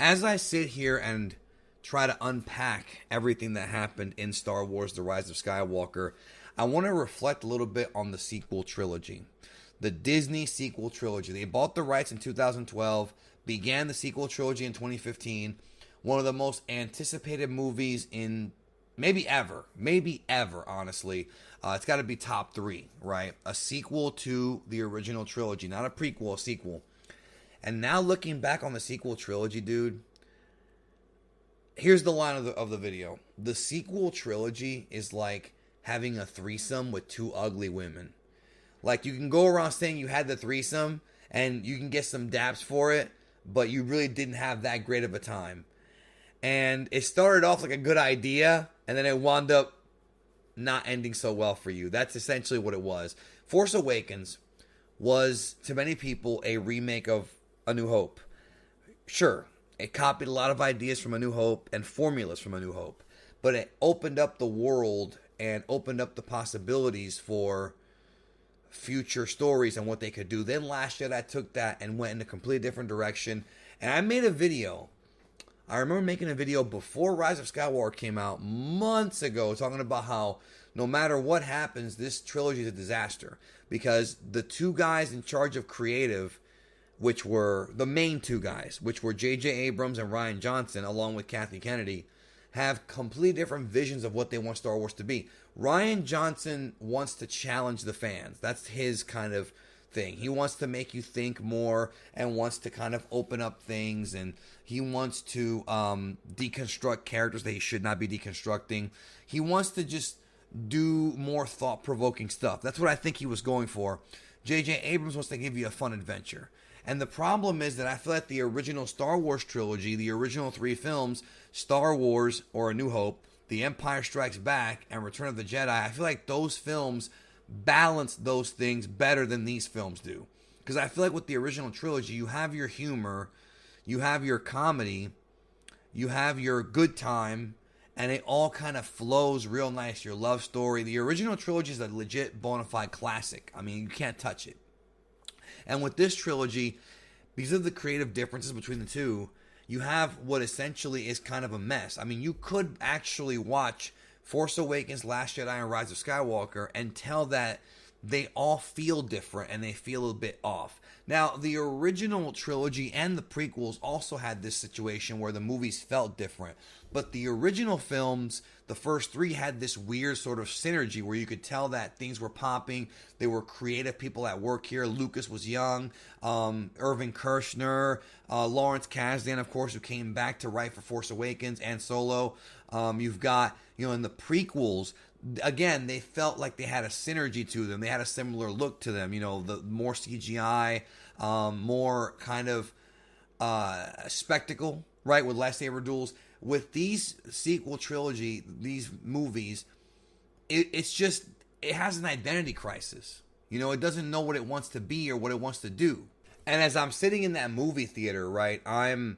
As I sit here and try to unpack everything that happened in Star Wars The Rise of Skywalker, I want to reflect a little bit on the sequel trilogy. The Disney sequel trilogy. They bought the rights in 2012, began the sequel trilogy in 2015. One of the most anticipated movies in maybe ever, honestly. It's got to be top 3, right? A sequel to the original trilogy, not a prequel, a sequel. And now looking back on the sequel trilogy, dude, here's the line of the video. The sequel trilogy is like having a threesome with 2 ugly women. Like, you can go around saying you had the threesome and you can get some daps for it, but you really didn't have that great of a time. And it started off like a good idea, and then it wound up not ending so well for you. That's essentially what it was. Force Awakens was, to many people, a remake of A New Hope. Sure, it copied a lot of ideas from A New Hope and formulas from A New Hope, but it opened up the world and opened up the possibilities for future stories and what they could do. Then Last Jedi took that and went in a completely different direction. And I made a video. I remember making a video before Rise of Skywalker came out months ago, talking about how no matter what happens, this trilogy is a disaster. Because the 2 guys in charge of creative, which were the main 2 guys, which were J.J. Abrams and Rian Johnson, along with Kathy Kennedy, have completely different visions of what they want Star Wars to be. Rian Johnson wants to challenge the fans. That's his kind of thing. He wants to make you think more and wants to kind of open up things, and he wants to deconstruct characters that he should not be deconstructing. He wants to just do more thought-provoking stuff. That's what I think he was going for. J.J. Abrams wants to give you a fun adventure. And the problem is that I feel like the original Star Wars trilogy, the original 3 films, Star Wars or A New Hope, The Empire Strikes Back, and Return of the Jedi, I feel like those films balance those things better than these films do. Because I feel like with the original trilogy, you have your humor, you have your comedy, you have your good time, and it all kind of flows real nice. Your love story. The original trilogy is a legit bona fide classic. I mean, you can't touch it. And with this trilogy, because of the creative differences between the 2, you have what essentially is kind of a mess. I mean, you could actually watch Force Awakens, Last Jedi, and Rise of Skywalker and tell that they all feel different and they feel a bit off. Now, the original trilogy and the prequels also had this situation where the movies felt different. But the original films, the first 3, had this weird sort of synergy where you could tell that things were popping. They were creative people at work here. Lucas was young. Irving Kershner, Lawrence Kasdan, of course, who came back to write for Force Awakens and Solo. You've got, in the prequels, again, they felt like they had a synergy to them. They had a similar look to them. The more CGI, more kind of spectacle, right, with lightsaber duels. With these sequel trilogy, these movies, it has an identity crisis. It doesn't know what it wants to be or what it wants to do. And as I'm sitting in that movie theater, right, I'm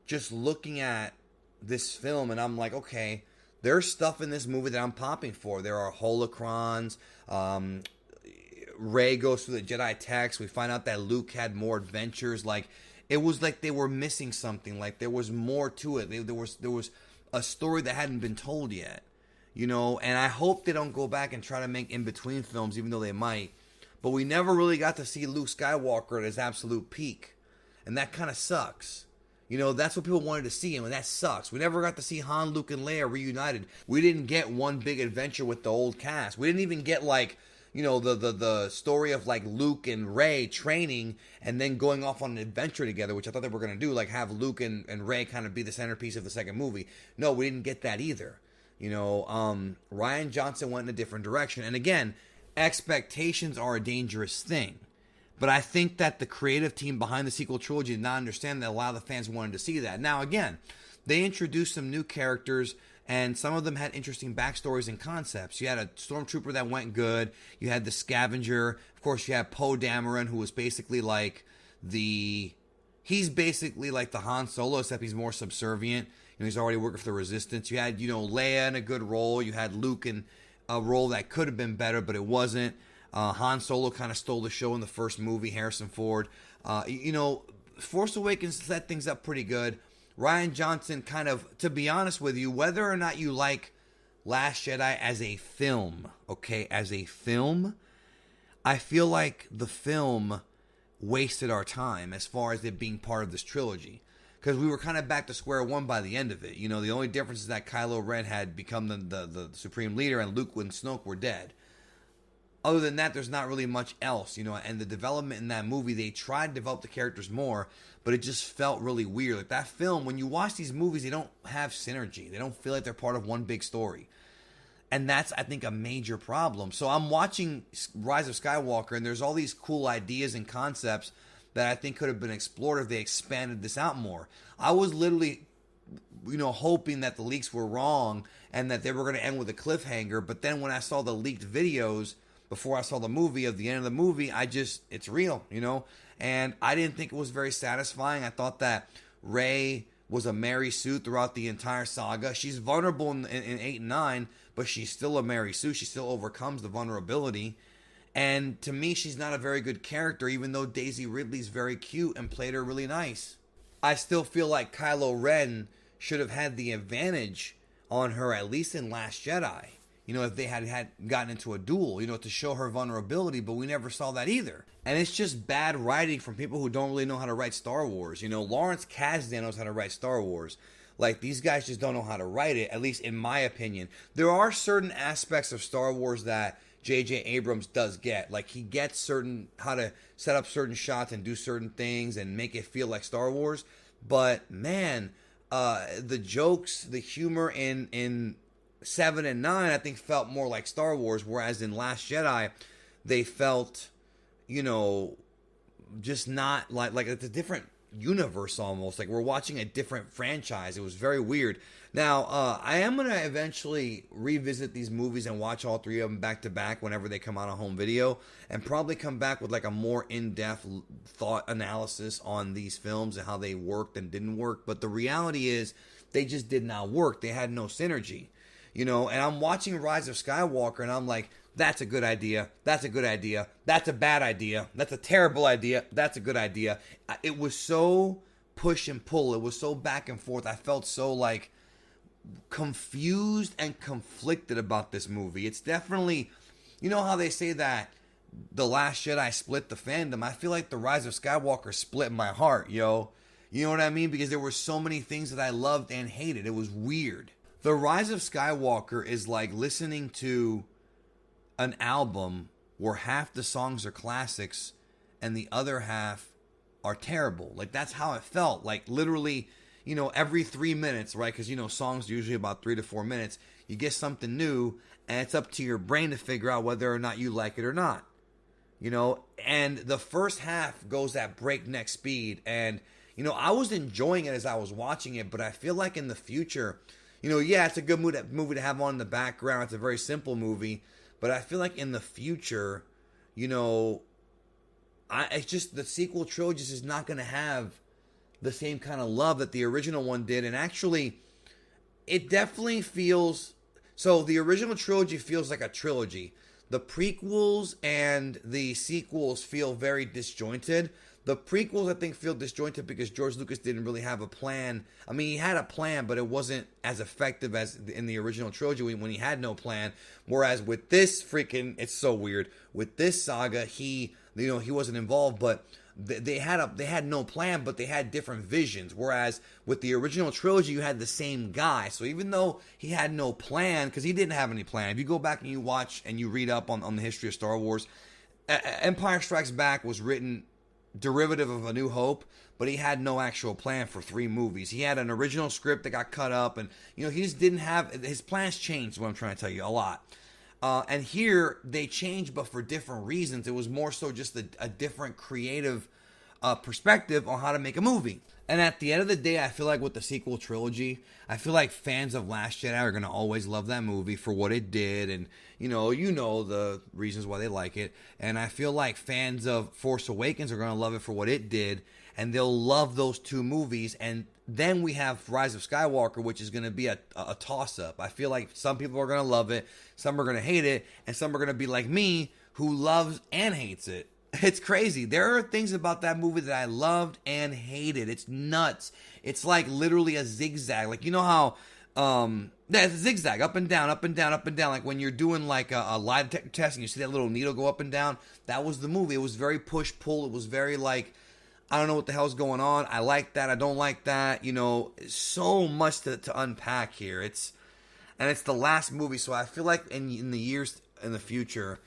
just looking at this film and I'm like, okay, there's stuff in this movie that I'm popping for. There are holocrons. Rey goes through the Jedi text. We find out that Luke had more adventures. Like, it was like they were missing something. Like, there was more to it. There was a story that hadn't been told yet. And I hope they don't go back and try to make in-between films, even though they might. But we never really got to see Luke Skywalker at his absolute peak. And that kind of sucks. That's what people wanted to see, and that sucks. We never got to see Han, Luke, and Leia reunited. We didn't get one big adventure with the old cast. We didn't even get, like, the story of, like, Luke and Rey training and then going off on an adventure together, which I thought they were going to do, like have Luke and Rey kind of be the centerpiece of the second movie. No, we didn't get that either. Rian Johnson went in a different direction. And again, expectations are a dangerous thing. But I think that the creative team behind the sequel trilogy did not understand that a lot of the fans wanted to see that. Now, again, they introduced some new characters, and some of them had interesting backstories and concepts. You had a stormtrooper that went good. You had the scavenger. Of course, you had Poe Dameron, who was basically like he's basically like the Han Solo, except he's more subservient. He's already working for the Resistance. You had, Leia in a good role. You had Luke in a role that could have been better, but it wasn't. Han Solo kind of stole the show in the first movie, Harrison Ford. Force Awakens set things up pretty good. Rian Johnson kind of, to be honest with you, whether or not you like Last Jedi as a film, okay, as a film, I feel like the film wasted our time as far as it being part of this trilogy. Because we were kind of back to square one by the end of it. You know, the only difference is that Kylo Ren had become the supreme leader and Luke and Snoke were dead. Other than that, there's not really much else, you know, and the development in that movie, they tried to develop the characters more, but it just felt really weird. Like that film, when you watch these movies, they don't have synergy. They don't feel like they're part of one big story. And that's, I think, a major problem. So I'm watching Rise of Skywalker, and there's all these cool ideas and concepts that I think could have been explored if they expanded this out more. I was literally, you know, hoping that the leaks were wrong and that they were going to end with a cliffhanger. But then when I saw the leaked videos before I saw the movie, of the end of the movie, it's real, you know? And I didn't think it was very satisfying. I thought that Rey was a Mary Sue throughout the entire saga. She's vulnerable in 8 and 9, but she's still a Mary Sue. She still overcomes the vulnerability. And to me, she's not a very good character, even though Daisy Ridley's very cute and played her really nice. I still feel like Kylo Ren should have had the advantage on her, at least in Last Jedi. You know, if they had gotten into a duel, you know, to show her vulnerability, but we never saw that either. And it's just bad writing from people who don't really know how to write Star Wars. You know, Lawrence Kasdan knows how to write Star Wars. Like, these guys just don't know how to write it, at least in my opinion. There are certain aspects of Star Wars that J.J. Abrams does get. Like, he gets how to set up certain shots and do certain things and make it feel like Star Wars. But, man, the jokes, the humor in 7 and 9, I think, felt more like Star Wars, whereas in Last Jedi, they felt, you know, just not like it's a different universe almost. Like we're watching a different franchise. It was very weird. Now, I am going to eventually revisit these movies and watch all 3 of them back to back whenever they come out on home video, and probably come back with like a more in-depth thought analysis on these films and how they worked and didn't work. But the reality is they just did not work. They had no synergy. You know, and I'm watching Rise of Skywalker, and I'm like, that's a good idea. That's a good idea. That's a bad idea. That's a terrible idea. That's a good idea. It was so push and pull. It was so back and forth. I felt so, like, confused and conflicted about this movie. It's definitely, you know how they say that The Last Jedi split the fandom? I feel like The Rise of Skywalker split my heart, yo. You know what I mean? Because there were so many things that I loved and hated. It was weird. The Rise of Skywalker is like listening to an album where half the songs are classics and the other half are terrible. Like, that's how it felt. Like, literally, you know, every 3 minutes, right? Because, you know, songs are usually about 3 to 4 minutes. You get something new, and it's up to your brain to figure out whether or not you like it or not. You know, and the first half goes at breakneck speed. And, you know, I was enjoying it as I was watching it, but I feel like in the future, you know, yeah, it's a good movie to have on in the background. It's a very simple movie. But I feel like in the future, you know, it's just the sequel trilogy is not going to have the same kind of love that the original one did. And actually, it definitely feels... So the original trilogy feels like a trilogy. The prequels and the sequels feel very disjointed. The prequels, I think, feel disjointed because George Lucas didn't really have a plan. I mean, he had a plan, but it wasn't as effective as in the original trilogy when he had no plan. Whereas with this it's so weird. With this saga, he wasn't involved, but they had no plan, but they had different visions. Whereas with the original trilogy, you had the same guy. So even though he had no plan, because he didn't have any plan. If you go back and you watch and you read up on the history of Star Wars, Empire Strikes Back was written derivative of A New Hope, but he had no actual plan for 3 movies. He had an original script that got cut up, and, you know, he just didn't have... His plans changed, is what I'm trying to tell you, a lot. And here, they changed, but for different reasons. It was more so just a different creative perspective on how to make a movie. And at the end of the day, I feel like with the sequel trilogy, I feel like fans of Last Jedi are going to always love that movie for what it did. And, you know the reasons why they like it. And I feel like fans of Force Awakens are going to love it for what it did. And they'll love those 2 movies. And then we have Rise of Skywalker, which is going to be a toss-up. I feel like some people are going to love it. Some are going to hate it. And some are going to be like me, who loves and hates it. It's crazy. There are things about that movie that I loved and hated. It's nuts. It's like literally a zigzag. Like, you know how it's a zigzag, up and down, up and down, up and down. Like when you're doing like a lie detector test and you see that little needle go up and down. That was the movie. It was very push-pull. It was very like, I don't know what the hell's going on. I like that. I don't like that. You know, so much to unpack here. It's the last movie. So I feel like in the years in the future,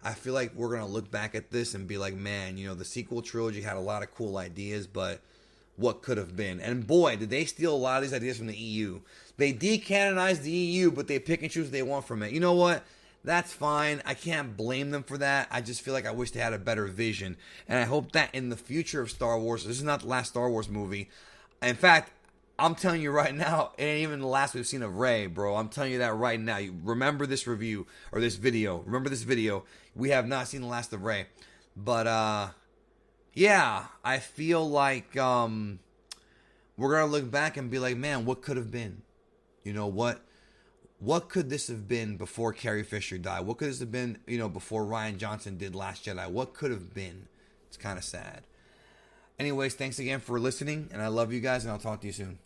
I feel like we're going to look back at this and be like, man, you know, the sequel trilogy had a lot of cool ideas, but what could have been? And boy, did they steal a lot of these ideas from the EU. They decanonized the EU, but they pick and choose what they want from it. You know what? That's fine. I can't blame them for that. I just feel like I wish they had a better vision. And I hope that in the future of Star Wars, this is not the last Star Wars movie. In fact, I'm telling you right now, it ain't even the last we've seen of Rey, bro. I'm telling you that right now. You remember this review or this video. Remember this video. We have not seen the last of Rey. But, yeah, I feel like we're going to look back and be like, man, what could have been? You know, what could this have been before Carrie Fisher died? What could this have been, you know, before Rian Johnson did Last Jedi? What could have been? It's kind of sad. Anyways, thanks again for listening, and I love you guys, and I'll talk to you soon.